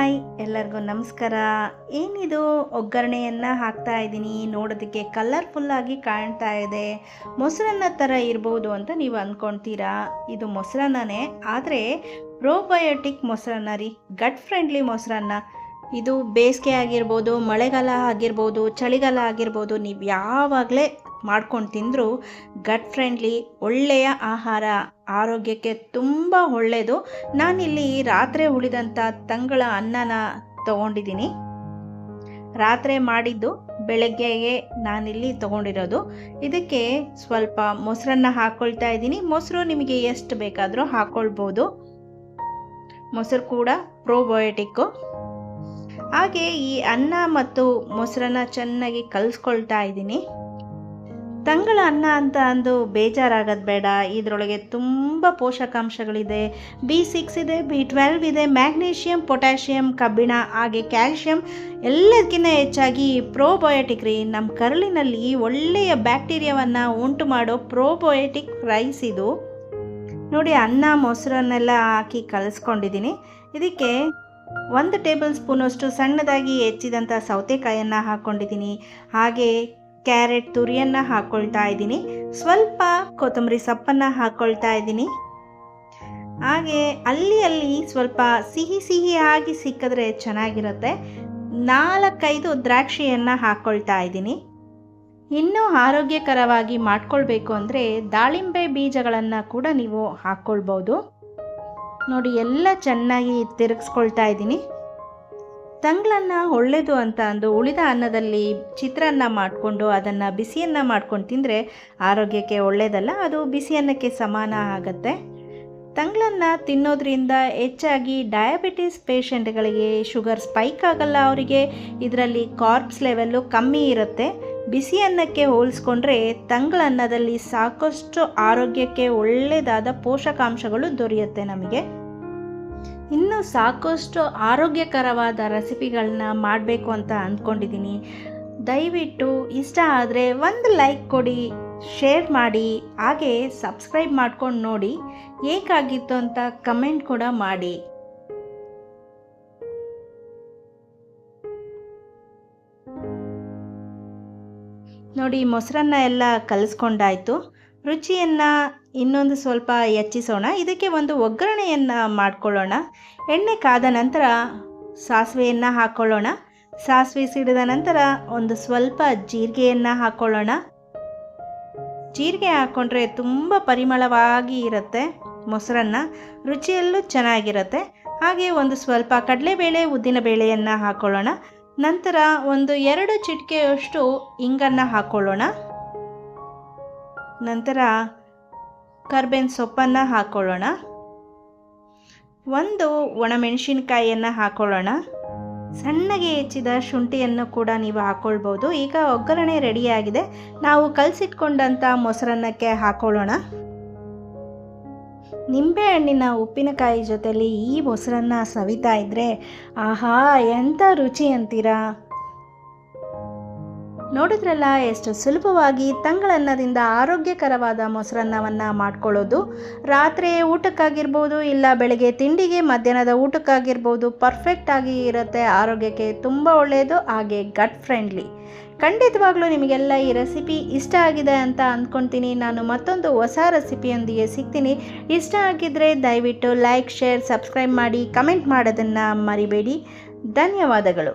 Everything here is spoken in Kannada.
ಹಾಯ್ ಎಲ್ಲರಿಗೂ ನಮಸ್ಕಾರ. ಏನಿದು ಒಗ್ಗರಣೆಯನ್ನು ಹಾಕ್ತಾ ಇದ್ದೀನಿ, ನೋಡೋದಕ್ಕೆ ಕಲರ್ಫುಲ್ಲಾಗಿ ಕಾಣ್ತಾ ಇದೆ, ಮೊಸರನ್ನ ಥರ ಇರ್ಬೋದು ಅಂತ ನೀವು ಅಂದ್ಕೊಳ್ತೀರಾ. ಇದು ಮೊಸರನ್ನನೇ, ಆದರೆ ಪ್ರೋಬಯೋಟಿಕ್ ಮೊಸರನ್ನ ರೀ, ಗಟ್ ಫ್ರೆಂಡ್ಲಿ ಮೊಸರನ್ನ. ಇದು ಬೇಸಿಗೆ ಆಗಿರ್ಬೋದು, ಮಳೆಗಾಲ ಆಗಿರ್ಬೋದು, ಚಳಿಗಾಲ ಆಗಿರ್ಬೋದು, ನೀವು ಯಾವಾಗಲೇ ಮಾಡ್ಕೊಂಡು ತಿಂದರೂ ಗಟ್ ಫ್ರೆಂಡ್ಲಿ ಒಳ್ಳೆಯ ಆಹಾರ, ಆರೋಗ್ಯಕ್ಕೆ ತುಂಬ ಒಳ್ಳೆಯದು. ನಾನಿಲ್ಲಿ ರಾತ್ರಿ ಉಳಿದಂಥ ತಂಗಳ ಅನ್ನನ ತೊಗೊಂಡಿದ್ದೀನಿ. ರಾತ್ರಿ ಮಾಡಿದ್ದು ಬೆಳಗ್ಗೆಗೆ ನಾನಿಲ್ಲಿ ತೊಗೊಂಡಿರೋದು. ಇದಕ್ಕೆ ಸ್ವಲ್ಪ ಮೊಸರನ್ನ ಹಾಕ್ಕೊಳ್ತಾ ಇದ್ದೀನಿ. ಮೊಸರು ನಿಮಗೆ ಎಷ್ಟು ಬೇಕಾದರೂ ಹಾಕ್ಕೊಳ್ಬೋದು. ಮೊಸರು ಕೂಡ ಪ್ರೋಬಯೋಟಿಕ್ಕು. ಹಾಗೆ ಈ ಅನ್ನ ಮತ್ತು ಮೊಸರನ್ನ ಚೆನ್ನಾಗಿ ಕಲಿಸ್ಕೊಳ್ತಾ ಇದ್ದೀನಿ. ತಂಗಳ ಅನ್ನ ಅಂತ ಅಂದು ಬೇಜಾರಾಗೋದು ಬೇಡ. ಇದರೊಳಗೆ ತುಂಬ ಪೋಷಕಾಂಶಗಳಿದೆ. B6 ಇದೆ, B12 ಇದೆ, ಮ್ಯಾಗ್ನೀಷಿಯಮ್, ಪೊಟ್ಯಾಷಿಯಮ್, ಕಬ್ಬಿಣ, ಹಾಗೆ ಕ್ಯಾಲ್ಶಿಯಂ. ಎಲ್ಲದಕ್ಕಿಂತ ಹೆಚ್ಚಾಗಿ ಪ್ರೋಬಯೋಟಿಕ್ ರೀ. ನಮ್ಮ ಕರುಳಿನಲ್ಲಿ ಒಳ್ಳೆಯ ಬ್ಯಾಕ್ಟೀರಿಯಾವನ್ನು ಉಂಟು ಮಾಡೋ ಪ್ರೋಬಯೋಟಿಕ್ ರೈಸ್ ಇದು. ನೋಡಿ, ಅನ್ನ ಮೊಸರನ್ನೆಲ್ಲ ಹಾಕಿ ಕಲಿಸ್ಕೊಂಡಿದ್ದೀನಿ. ಇದಕ್ಕೆ 1 ಟೇಬಲ್ ಸ್ಪೂನಷ್ಟು ಸಣ್ಣದಾಗಿ ಹೆಚ್ಚಿದಂಥ ಸೌತೆಕಾಯನ್ನು ಹಾಕ್ಕೊಂಡಿದ್ದೀನಿ. ಹಾಗೆ ಕ್ಯಾರೆಟ್ ತುರಿಯನ್ನು ಹಾಕ್ಕೊಳ್ತಾ ಇದ್ದೀನಿ. ಸ್ವಲ್ಪ ಕೊತ್ತಂಬರಿ ಸೊಪ್ಪನ್ನು ಹಾಕ್ಕೊಳ್ತಾ ಇದ್ದೀನಿ. ಹಾಗೆ ಅಲ್ಲಿ ಸ್ವಲ್ಪ ಸಿಹಿಯಾಗಿ ಸಿಕ್ಕಿದ್ರೆ ಚೆನ್ನಾಗಿರುತ್ತೆ. 4-5 ದ್ರಾಕ್ಷಿಯನ್ನು ಹಾಕ್ಕೊಳ್ತಾ ಇದ್ದೀನಿ. ಇನ್ನೂ ಆರೋಗ್ಯಕರವಾಗಿ ಮಾಡ್ಕೊಳ್ಬೇಕು ಅಂದರೆ ದಾಳಿಂಬೆ ಬೀಜಗಳನ್ನು ಕೂಡ ನೀವು ಹಾಕ್ಕೊಳ್ಬೋದು. ನೋಡಿ, ಎಲ್ಲ ಚೆನ್ನಾಗಿ ತಿರುಗಿಸ್ಕೊಳ್ತಾ ಇದ್ದೀನಿ. ತಂಗಳನ್ನ ಒಳ್ಳೆಯದು ಅಂತ ಅಂದು ಉಳಿದ ಅನ್ನದಲ್ಲಿ ಚಿತ್ರಾನ್ನ ಮಾಡಿಕೊಂಡು ಅದನ್ನು ಬಿಸಿಯನ್ನು ಮಾಡ್ಕೊಂಡು ತಿಂದರೆ ಆರೋಗ್ಯಕ್ಕೆ ಒಳ್ಳೆಯದಲ್ಲ, ಅದು ಬಿಸಿ ಅನ್ನಕ್ಕೆ ಸಮಾನ ಆಗುತ್ತೆ. ತಂಗಳನ್ನ ತಿನ್ನೋದ್ರಿಂದ ಹೆಚ್ಚಾಗಿ ಡಯಾಬಿಟಿಸ್ ಪೇಷಂಟ್ಗಳಿಗೆ ಶುಗರ್ ಸ್ಪೈಕ್ ಆಗಲ್ಲ. ಅವರಿಗೆ ಇದರಲ್ಲಿ ಕಾರ್ಬ್ಸ್ ಲೆವೆಲ್ಲು ಕಮ್ಮಿ ಇರುತ್ತೆ. ಬಿಸಿ ಅನ್ನಕ್ಕೆ ಹೋಲಿಸ್ಕೊಂಡ್ರೆ ತಂಗಳನ್ನದಲ್ಲಿ ಸಾಕಷ್ಟು ಆರೋಗ್ಯಕ್ಕೆ ಒಳ್ಳೆಯದಾದ ಪೋಷಕಾಂಶಗಳು ದೊರೆಯುತ್ತೆ ನಮಗೆ. ಇನ್ನೂ ಸಾಕಷ್ಟು ಆರೋಗ್ಯಕರವಾದ ರೆಸಿಪಿಗಳನ್ನ ಮಾಡಬೇಕು ಅಂತ ಅಂದ್ಕೊಂಡಿದ್ದೀನಿ. ದಯವಿಟ್ಟು ಇಷ್ಟ ಆದರೆ ಒಂದು ಲೈಕ್ ಕೊಡಿ, ಶೇರ್ ಮಾಡಿ, ಹಾಗೆ ಸಬ್ಸ್ಕ್ರೈಬ್ ಮಾಡ್ಕೊಂಡು ನೋಡಿ. ಹೇಗಾಗಿತ್ತು ಅಂತ ಕಮೆಂಟ್ ಕೂಡ ಮಾಡಿ. ನೋಡಿ, ಮೊಸರನ್ನ ಎಲ್ಲ ಕಲಿಸ್ಕೊಂಡಾಯಿತು. ರುಚಿಯನ್ನು ಇನ್ನೊಂದು ಸ್ವಲ್ಪ ಹೆಚ್ಚಿಸೋಣ. ಇದಕ್ಕೆ ಒಂದು ಒಗ್ಗರಣೆಯನ್ನು ಮಾಡ್ಕೊಳ್ಳೋಣ. ಎಣ್ಣೆ ಕಾದ ನಂತರ ಸಾಸಿವೆಯನ್ನು ಹಾಕ್ಕೊಳ್ಳೋಣ. ಸಾಸಿವೆ ಸಿಡಿದ ನಂತರ ಒಂದು ಸ್ವಲ್ಪ ಜೀರಿಗೆಯನ್ನು ಹಾಕ್ಕೊಳ್ಳೋಣ. ಜೀರಿಗೆ ಹಾಕ್ಕೊಂಡ್ರೆ ತುಂಬ ಪರಿಮಳವಾಗಿ ಇರುತ್ತೆ ಮೊಸರನ್ನ, ರುಚಿಯಲ್ಲೂ ಚೆನ್ನಾಗಿರುತ್ತೆ. ಹಾಗೆ ಒಂದು ಸ್ವಲ್ಪ ಕಡಲೆಬೇಳೆ, ಉದ್ದಿನಬೇಳೆಯನ್ನು ಹಾಕ್ಕೊಳ್ಳೋಣ. ನಂತರ ಒಂದು 2 ಚಿಟಿಕೆಯಷ್ಟು ಇಂಗನ್ನು ಹಾಕ್ಕೊಳ್ಳೋಣ. ನಂತರ ಕರ್ಬೇವಿನ ಸೊಪ್ಪನ್ನು ಹಾಕ್ಕೊಳ್ಳೋಣ. 1 ಒಣಮೆಣಸಿನಕಾಯಿಯನ್ನು ಹಾಕ್ಕೊಳ್ಳೋಣ. ಸಣ್ಣಗೆ ಹೆಚ್ಚಿದ ಶುಂಠಿಯನ್ನು ಕೂಡ ನೀವು ಹಾಕ್ಕೊಳ್ಬೋದು. ಈಗ ಒಗ್ಗರಣೆ ರೆಡಿಯಾಗಿದೆ. ನಾವು ಕಲಸಿಟ್ಕೊಂಡಂಥ ಮೊಸರನ್ನಕ್ಕೆ ಹಾಕ್ಕೊಳ್ಳೋಣ. ನಿಂಬೆಹಣ್ಣಿನ ಉಪ್ಪಿನಕಾಯಿ ಜೊತೆಲಿ ಈ ಮೊಸರನ್ನ ಸವಿತಾ ಇದ್ದರೆ ಆಹಾ, ಎಂಥ ರುಚಿ ಅಂತೀರಾ. ನೋಡಿದ್ರಲ್ಲ ಎಷ್ಟು ಸುಲಭವಾಗಿ ತಂಗಳನ್ನದಿಂದ ಆರೋಗ್ಯಕರವಾದ ಮೊಸರನ್ನವನ್ನು ಮಾಡ್ಕೊಳ್ಳೋದು. ರಾತ್ರಿ ಊಟಕ್ಕಾಗಿರ್ಬೋದು, ಇಲ್ಲ ಬೆಳಗ್ಗೆ ತಿಂಡಿಗೆ, ಮಧ್ಯಾಹ್ನದ ಊಟಕ್ಕಾಗಿರ್ಬೋದು, ಪರ್ಫೆಕ್ಟಾಗಿ ಇರುತ್ತೆ. ಆರೋಗ್ಯಕ್ಕೆ ತುಂಬ ಒಳ್ಳೆಯದು, ಹಾಗೆ ಗಟ್ ಫ್ರೆಂಡ್ಲಿ. ಖಂಡಿತವಾಗ್ಲೂ ನಿಮಗೆಲ್ಲ ಈ ರೆಸಿಪಿ ಇಷ್ಟ ಆಗಿದೆ ಅಂತ ಅಂದ್ಕೊಳ್ತೀನಿ. ನಾನು ಮತ್ತೊಂದು ಹೊಸ ರೆಸಿಪಿಯೊಂದಿಗೆ ಸಿಗ್ತೀನಿ. ಇಷ್ಟ ಆಗಿದ್ದರೆ ದಯವಿಟ್ಟು ಲೈಕ್, ಶೇರ್, ಸಬ್ಸ್ಕ್ರೈಬ್ ಮಾಡಿ, ಕಮೆಂಟ್ ಮಾಡೋದನ್ನು ಮರಿಬೇಡಿ. ಧನ್ಯವಾದಗಳು.